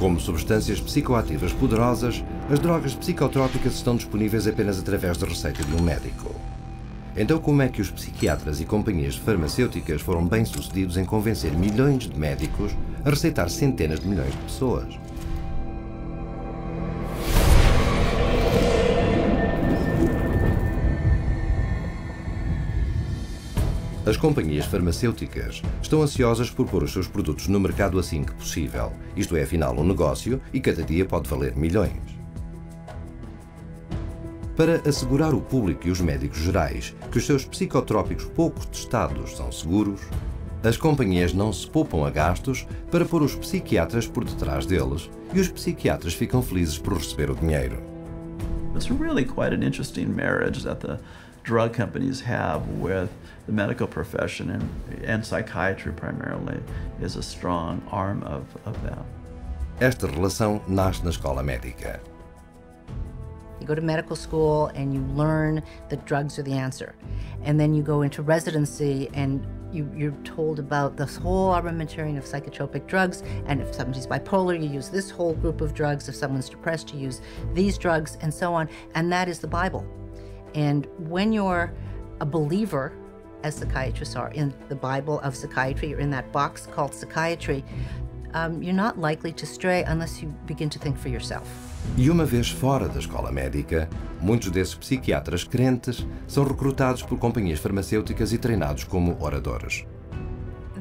Como substâncias psicoativas poderosas, as drogas psicotrópicas estão disponíveis apenas através da receita de um médico. Então, como é que os psiquiatras e companhias farmacêuticas foram bem-sucedidos em convencer milhões de médicos a receitar centenas de milhões de pessoas? As companhias farmacêuticas estão ansiosas por pôr os seus produtos no mercado assim que possível. Isto é, afinal, um negócio e cada dia pode valer milhões. Para assegurar o público e os médicos gerais que os seus psicotrópicos pouco testados são seguros, as companhias não se poupam a gastos para pôr os psiquiatras por detrás deles e os psiquiatras ficam felizes por receber o dinheiro. It's really quite an interesting marriage that the drug companies have with the medical profession, and psychiatry primarily is a strong arm of that. Esta relação nasce na escola médica. You go to medical school and you learn that drugs are the answer. And then you go into residency and you're told about this whole armamentarium of psychotropic drugs. And if somebody's bipolar, you use this whole group of drugs. If someone's depressed, you use these drugs and so on. And that is the Bible. And when you're a believer, as psychiatrists are, in the Bible of psychiatry, or in that box called psychiatry, you're not likely to stray unless you begin to think for yourself. E uma vez fora da escola médica, muitos desses psiquiatras crentes são recrutados por companhias farmacêuticas e treinados como oradores.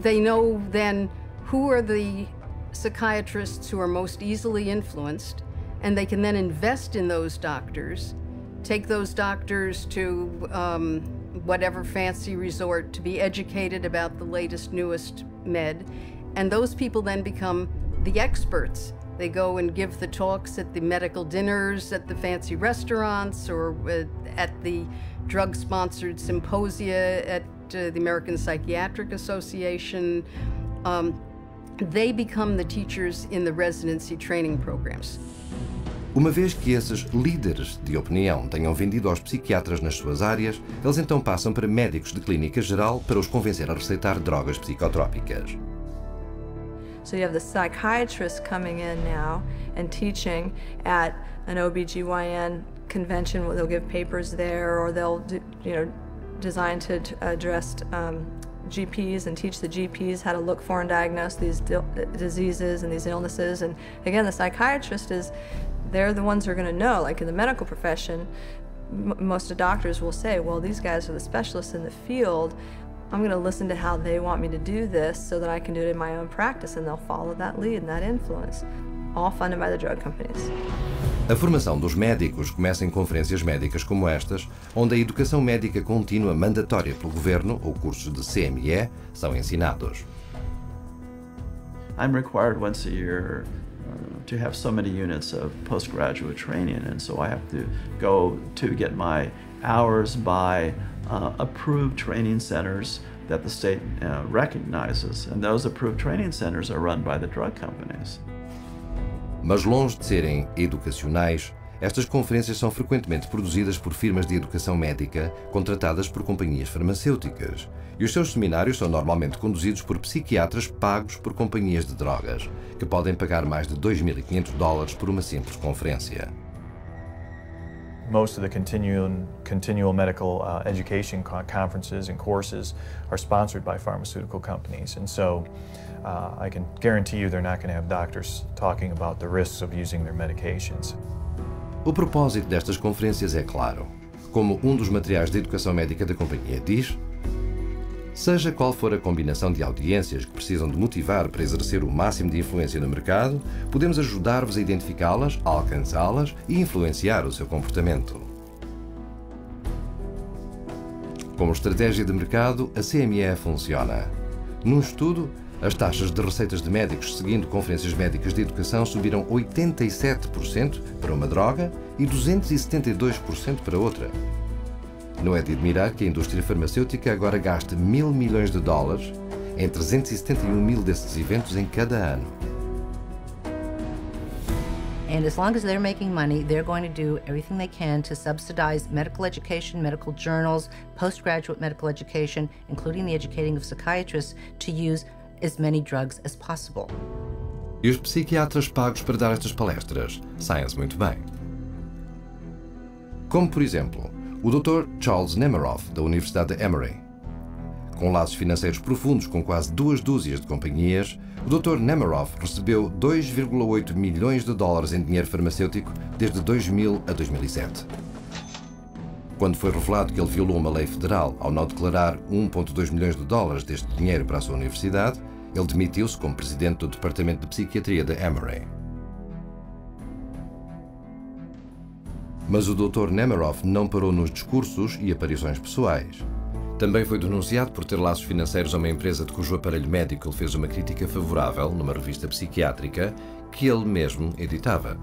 They know then who are the psychiatrists who are most easily influenced, and they can then invest in those doctors, take those doctors to whatever fancy resort to be educated about the latest, newest med, and those people then become the experts. They go and give the talks at the medical dinners, at the fancy restaurants, or at the drug-sponsored symposia at the American Psychiatric Association. They become the teachers in the residency training programs. Uma vez que esses líderes de opinião tenham vendido aos psiquiatras nas suas áreas, eles então passam para médicos de clínica geral para os convencer a receitar drogas psicotrópicas. So you have the psychiatrists coming in now and teaching at an OBGYN convention. They'll give papers there, or they'll design to address GPs and teach the GPs how to look for and diagnose these diseases and these illnesses. And again, the psychiatrist they're the ones who are going to know. Like in the medical profession, most of the doctors will say, well, these guys are the specialists in the field. I'm going to listen to how they want me to do this so that I can do it in my own practice, and they'll follow that lead and that influence, all funded by the drug companies. A formação dos médicos começa em conferências médicas como estas, onde a educação médica contínua mandatória pelo governo ou cursos de CME são ensinados. I'm required once a year to have so many units of postgraduate training, and so I have to go to get my hours by approved training centers that the state recognizes, and those approved training centers are run by the drug companies. Mas longe de serem educacionais, estas conferências são frequentemente produzidas por firmas de educação médica contratadas por companhias farmacêuticas, e os seus seminários são normalmente conduzidos por psiquiatras pagos por companhias de drogas, que podem pagar mais de $2.500 por uma simples conferência. Most of the continual medical education conferences and courses are sponsored by pharmaceutical companies, and so I can guarantee you they're not going to have doctors talking about the risks of using their medications. O propósito destas conferências é claro. Como um dos materiais de educação médica da companhia diz, seja qual for a combinação de audiências que precisam de motivar para exercer o máximo de influência no mercado, podemos ajudar-vos a identificá-las, a alcançá-las e influenciar o seu comportamento. Como estratégia de mercado, a CME funciona. Num estudo, as taxas de receitas de médicos seguindo conferências médicas de educação subiram 87% para uma droga e 272% para outra. Não é de admirar que a indústria farmacêutica agora gaste $1.000 milhões em 371 mil desses eventos em cada ano. And as long as they're making money, they're going to do everything they can to subsidize medical education, medical journals, postgraduate medical education, including the educating of psychiatrists, to use as many drugs as possible. E os psiquiatras pagos para dar estas palestras saem-se muito bem. Como, por exemplo, o Dr. Charles Nemiroff, da Universidade de Emory. Com laços financeiros profundos com quase 2 dúzias de companhias, o Dr. Nemiroff recebeu 2,8 milhões de dólares em dinheiro farmacêutico desde 2000 a 2007. Quando foi revelado que ele violou uma lei federal ao não declarar 1,2 milhões de dólares deste dinheiro para a sua universidade, ele demitiu-se como presidente do Departamento de Psiquiatria da Emory. Mas o Dr. Nemiroff não parou nos discursos e aparições pessoais. Também foi denunciado por ter laços financeiros a uma empresa de cujo aparelho médico ele fez uma crítica favorável numa revista psiquiátrica que ele mesmo editava.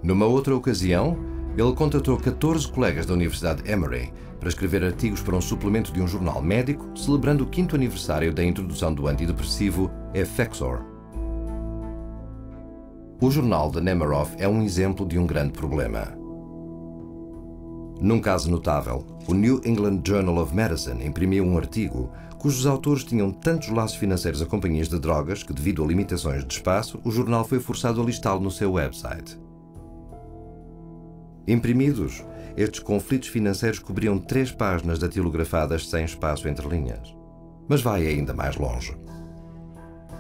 Numa outra ocasião, ele contratou 14 colegas da Universidade de Emory para escrever artigos para um suplemento de um jornal médico, celebrando o 5º aniversário da introdução do antidepressivo Effexor. O jornal de Nemiroff é um exemplo de um grande problema. Num caso notável, o New England Journal of Medicine imprimiu um artigo cujos autores tinham tantos laços financeiros a companhias de drogas que, devido a limitações de espaço, o jornal foi forçado a listá-lo no seu website. Imprimidos, estes conflitos financeiros cobriam 3 páginas datilografadas sem espaço entre linhas. Mas vai ainda mais longe.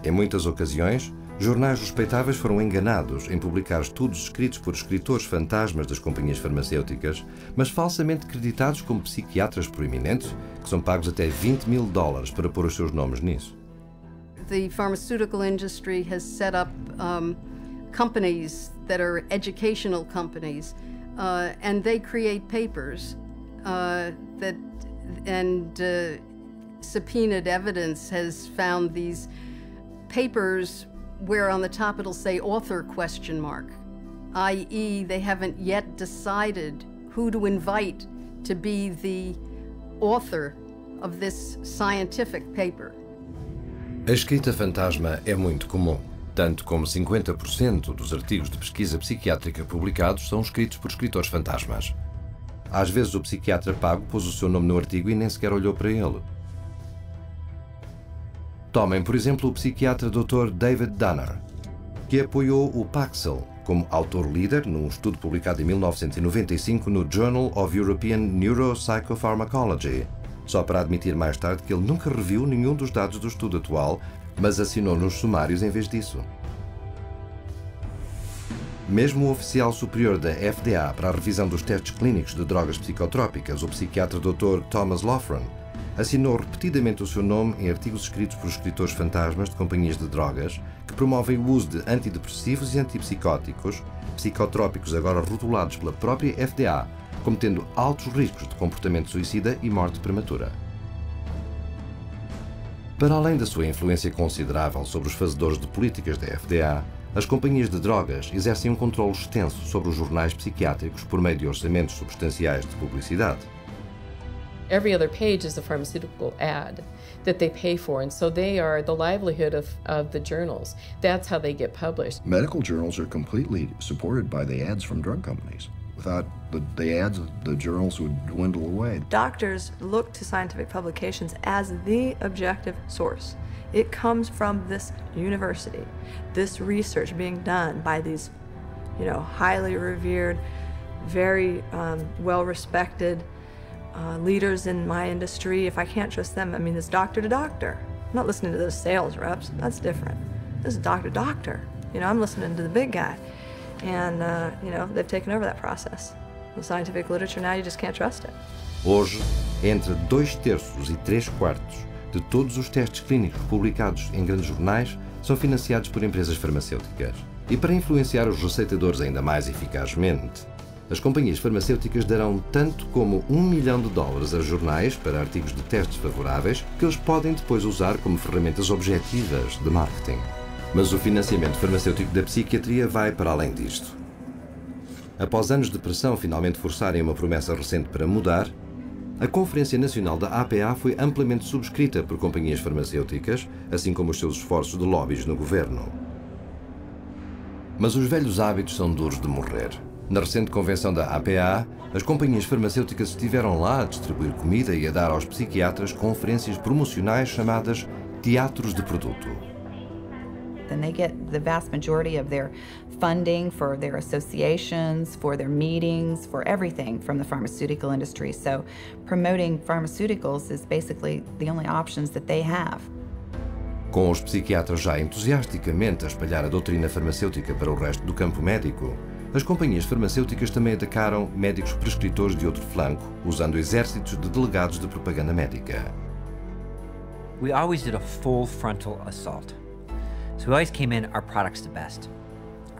Em muitas ocasiões, jornais respeitáveis foram enganados em publicar estudos escritos por escritores fantasmas das companhias farmacêuticas, mas falsamente creditados como psiquiatras proeminentes, que são pagos até 20 mil dólares para pôr os seus nomes nisso. The pharmaceutical industry has set up companies that are educational companies, and they create papers subpoenaed evidence has found these papers where on the top it'll say author ? i.e. they haven't yet decided who to invite to be the author of this scientific paper. A escrita fantasma é muito comum, tanto como 50% dos artigos de pesquisa psiquiátrica publicados são escritos por escritores fantasmas. Às vezes o psiquiatra pago pôs o seu nome no artigo e nem sequer olhou para ele. Tomem, por exemplo, o psiquiatra Dr. David Danner, que apoiou o Paxil como autor-líder num estudo publicado em 1995 no Journal of European Neuropsychopharmacology, só para admitir mais tarde que ele nunca reviu nenhum dos dados do estudo atual, mas assinou nos sumários em vez disso. Mesmo o oficial superior da FDA para a revisão dos testes clínicos de drogas psicotrópicas, o psiquiatra Dr. Thomas Loughran, assinou repetidamente o seu nome em artigos escritos por escritores fantasmas de companhias de drogas que promovem o uso de antidepressivos e antipsicóticos, psicotrópicos agora rotulados pela própria FDA, como tendo altos riscos de comportamento suicida e morte prematura. Para além da sua influência considerável sobre os fazedores de políticas da FDA, as companhias de drogas exercem um controle extenso sobre os jornais psiquiátricos por meio de orçamentos substanciais de publicidade. Every other page is a pharmaceutical ad that they pay for, and so they are the livelihood of the journals. That's how they get published. Medical journals are completely supported by the ads from drug companies. Without the ads, the journals would dwindle away. Doctors look to scientific publications as the objective source. It comes from this university, this research being done by these, highly revered, very well-respected leaders in my industry. If I can't trust them, it's doctor to doctor. I'm not listening to those sales reps. That's different. This is doctor to doctor. I'm listening to the big guy. And, they've taken over that process. The scientific literature now, you just can't trust it. Hoje, entre 2/3 e 3/4 de todos os testes clínicos publicados em grandes jornais são financiados por empresas farmacêuticas. E para influenciar os receitadores ainda mais eficazmente, as companhias farmacêuticas darão tanto como $1 milhão a jornais para artigos de testes favoráveis que eles podem depois usar como ferramentas objetivas de marketing. Mas o financiamento farmacêutico da psiquiatria vai para além disto. Após anos de pressão finalmente forçarem uma promessa recente para mudar, a Conferência Nacional da APA foi amplamente subscrita por companhias farmacêuticas, assim como os seus esforços de lobbies no governo. Mas os velhos hábitos são duros de morrer. Na recente convenção da APA, as companhias farmacêuticas estiveram lá a distribuir comida e a dar aos psiquiatras conferências promocionais chamadas teatros de produto. and they get the vast majority of their funding for their associations, for their meetings, for everything from the pharmaceutical industry. So promoting pharmaceuticals is basically the only options that they have. Com os psiquiatras já entusiasticamente a espalhar a doutrina farmacêutica para o resto do campo médico, as companhias farmacêuticas também atacaram médicos prescritores de outro flanco, usando exércitos de delegados de propaganda médica. We always did a full frontal assault. So we always came in, our product's the best.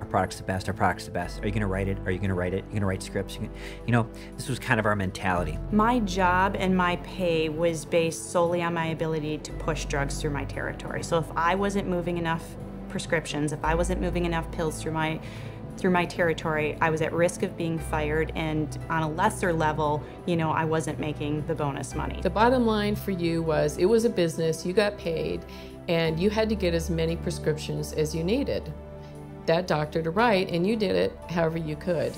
Our product's the best, our product's the best. Are you gonna write it? Are you gonna write it? You're gonna write scripts? You know, this was kind of our mentality. My job and my pay was based solely on my ability to push drugs through my territory. So if I wasn't moving enough prescriptions, if I wasn't moving enough pills through my territory, I was at risk of being fired, and on a lesser level, you know, I wasn't making the bonus money. The bottom line for you was it was a business, you got paid, and you had to get as many prescriptions as you needed that doctor to write, and you did it however you could.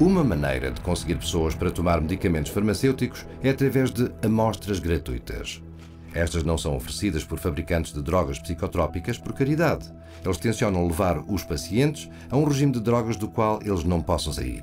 Uma maneira de conseguir pessoas para tomar medicamentos farmacêuticos é através de amostras gratuitas. Estas não são oferecidas por fabricantes de drogas psicotrópicas por caridade. Eles tencionam levar os pacientes a um regime de drogas do qual eles não possam sair.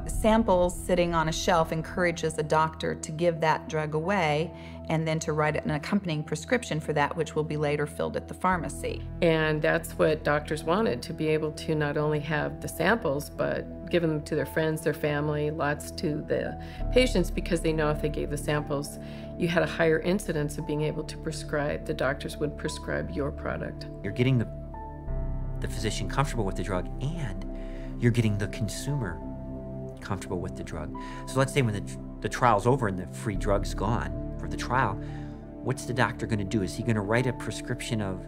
Samples sitting on a shelf encourages a doctor to give that drug away and then to write an accompanying prescription for that, which will be later filled at the pharmacy. And that's what doctors wanted, to be able to not only have the samples, but give them to their friends, their family, lots to the patients, because they know if they gave the samples, you had a higher incidence of being able to prescribe. The doctors would prescribe your product. You're getting the physician comfortable with the drug, and you're getting the consumer comfortable with the drug. So let's say when the trial's over and the free drug's gone for the trial, what's the doctor going to do? Is he going to write a prescription of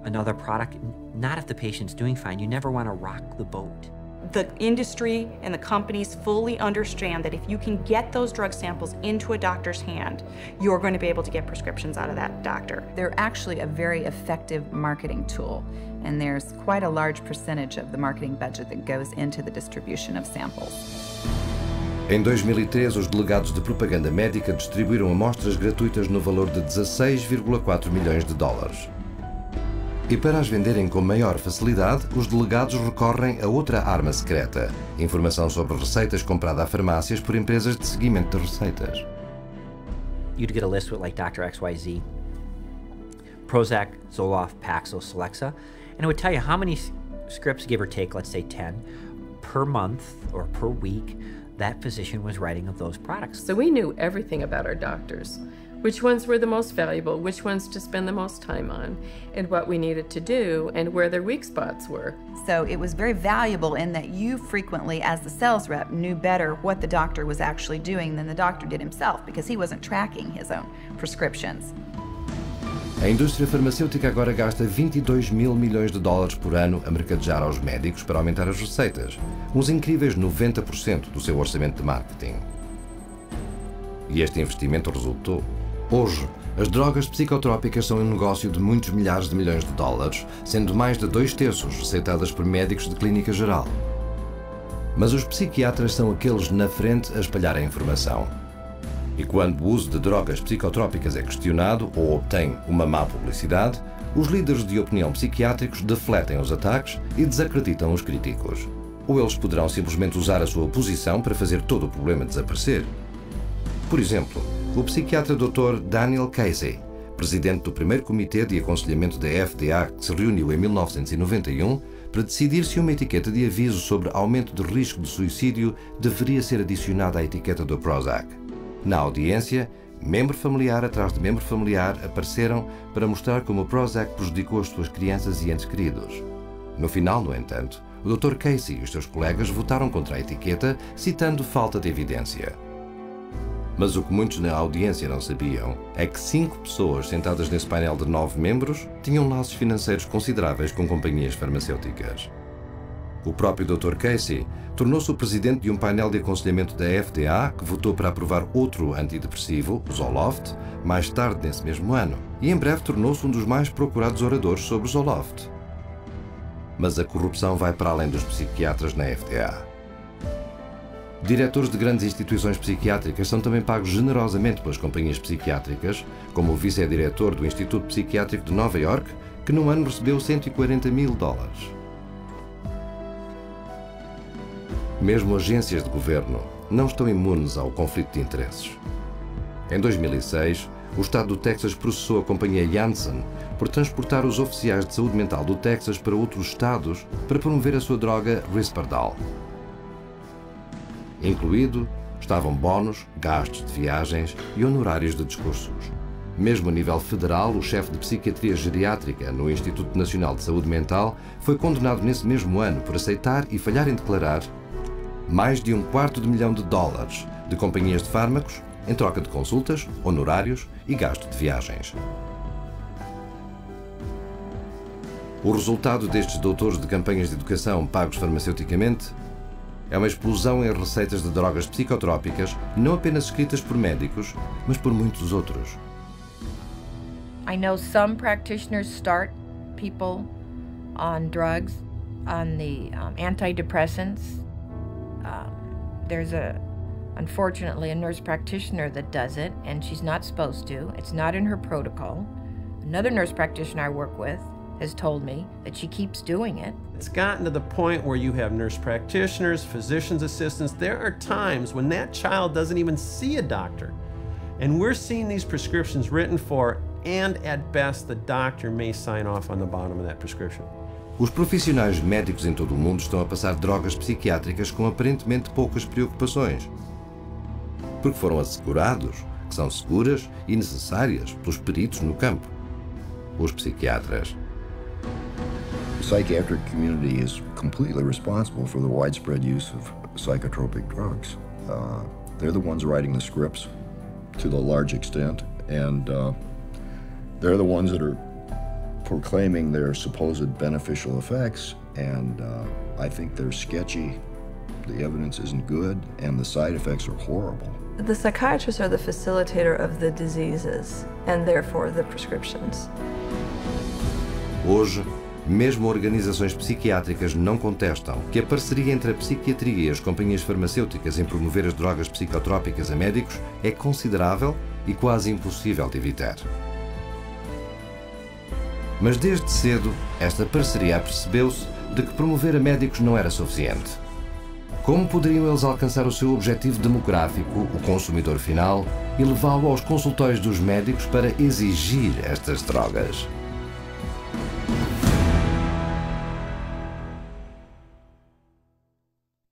another product? Not if the patient's doing fine. You never want to rock the boat. The industry and the companies fully understand that if you can get those drug samples into a doctor's hand, you're going to be able to get prescriptions out of that doctor. They're actually a very effective marketing tool, and there's quite a large percentage of the marketing budget that goes into the distribution of samples. Em 2003, os delegados de propaganda médica distribuíram amostras gratuitas no valor de 16,4 milhões de dólares. E para as venderem com maior facilidade, os delegados recorrem a outra arma secreta: informação sobre receitas comprada a farmácias por empresas de seguimento de receitas. You'd get a list with like Dr. XYZ, Prozac, Zoloft, Paxil, Celexa, and it would tell you how many scripts, give or take, let's say 10, per month or per week, that physician was writing of those products. So we knew everything about our doctors, which ones were the most valuable, which ones to spend the most time on, and what we needed to do, and where their weak spots were. So it was very valuable in that you frequently, as the sales rep, knew better what the doctor was actually doing than the doctor did himself, because he wasn't tracking his own prescriptions. A indústria farmacêutica agora gasta 22 mil milhões de dólares por ano a mercadejar aos médicos para aumentar as receitas, uns incríveis 90% do seu orçamento de marketing. E este investimento resultou. Hoje, as drogas psicotrópicas são um negócio de muitos milhares de milhões de dólares, sendo mais de 2/3 receitadas por médicos de clínica geral. Mas os psiquiatras são aqueles na frente a espalhar a informação. E quando o uso de drogas psicotrópicas é questionado ou obtém uma má publicidade, os líderes de opinião psiquiátricos defletem os ataques e desacreditam os críticos. Ou eles poderão simplesmente usar a sua posição para fazer todo o problema desaparecer. Por exemplo, o psiquiatra Dr. Daniel Casey, presidente do primeiro comitê de aconselhamento da FDA, que se reuniu em 1991 para decidir se uma etiqueta de aviso sobre aumento de risco de suicídio deveria ser adicionada à etiqueta do Prozac. Na audiência, membro familiar atrás de membro familiar apareceram para mostrar como o Prozac prejudicou as suas crianças e entes queridos. No final, no entanto, o Dr. Casey e os seus colegas votaram contra a etiqueta, citando falta de evidência. Mas o que muitos na audiência não sabiam é que 5 pessoas sentadas nesse painel de 9 membros tinham laços financeiros consideráveis com companhias farmacêuticas. O próprio Dr. Casey tornou-se o presidente de um painel de aconselhamento da FDA que votou para aprovar outro antidepressivo, o Zoloft, mais tarde nesse mesmo ano, e em breve tornou-se um dos mais procurados oradores sobre o Zoloft. Mas a corrupção vai para além dos psiquiatras na FDA. Diretores de grandes instituições psiquiátricas são também pagos generosamente pelas companhias psiquiátricas, como o vice-diretor do Instituto Psiquiátrico de Nova York, que num ano recebeu 140 mil dólares. Mesmo agências de governo não estão imunes ao conflito de interesses. Em 2006, o estado do Texas processou a companhia Janssen por transportar os oficiais de saúde mental do Texas para outros estados para promover a sua droga Risperdal. Incluído estavam bónus, gastos de viagens e honorários de discursos. Mesmo a nível federal, o chefe de psiquiatria geriátrica no Instituto Nacional de Saúde Mental foi condenado nesse mesmo ano por aceitar e falhar em declarar mais de $250 milhão de companhias de fármacos em troca de consultas, honorários e gasto de viagens. O resultado destes doutores de campanhas de educação pagos farmaceuticamente é uma explosão em receitas de drogas psicotrópicas, não apenas escritas por médicos, mas por muitos outros. I know some practitioners start people on drugs, on the antidepressants. There's unfortunately, a nurse practitioner that does it, and she's not supposed to. It's not in her protocol. Another nurse practitioner I work with has told me that she keeps doing it. It's gotten to the point where you have nurse practitioners, physician's assistants. There are times when that child doesn't even see a doctor. And we're seeing these prescriptions written for, and at best, the doctor may sign off on the bottom of that prescription. Os profissionais médicos em todo o mundo estão a passar drogas psiquiátricas com aparentemente poucas preocupações, porque foram assegurados que são seguras e necessárias pelos peritos no campo, os psiquiatras. The psychiatric community is completely responsible for the widespread use of psychotropic drugs. They're the ones writing the scripts to the large extent, and they're the ones that are proclaiming their supposed beneficial effects, and I think they're sketchy, the evidence isn't good, and the side effects are horrible. The psychiatrists are the facilitator of the diseases, and therefore the prescriptions. Hoje, mesmo organizações psiquiátricas não contestam que a parceria entre a psiquiatria e as companhias farmacêuticas em promover as drogas psicotrópicas a médicos é considerável e quase impossível de evitar. Mas desde cedo, esta parceria apercebeu-se de que promover a médicos não era suficiente. Como poderiam eles alcançar o seu objetivo demográfico, o consumidor final, e levá-lo aos consultórios dos médicos para exigir estas drogas?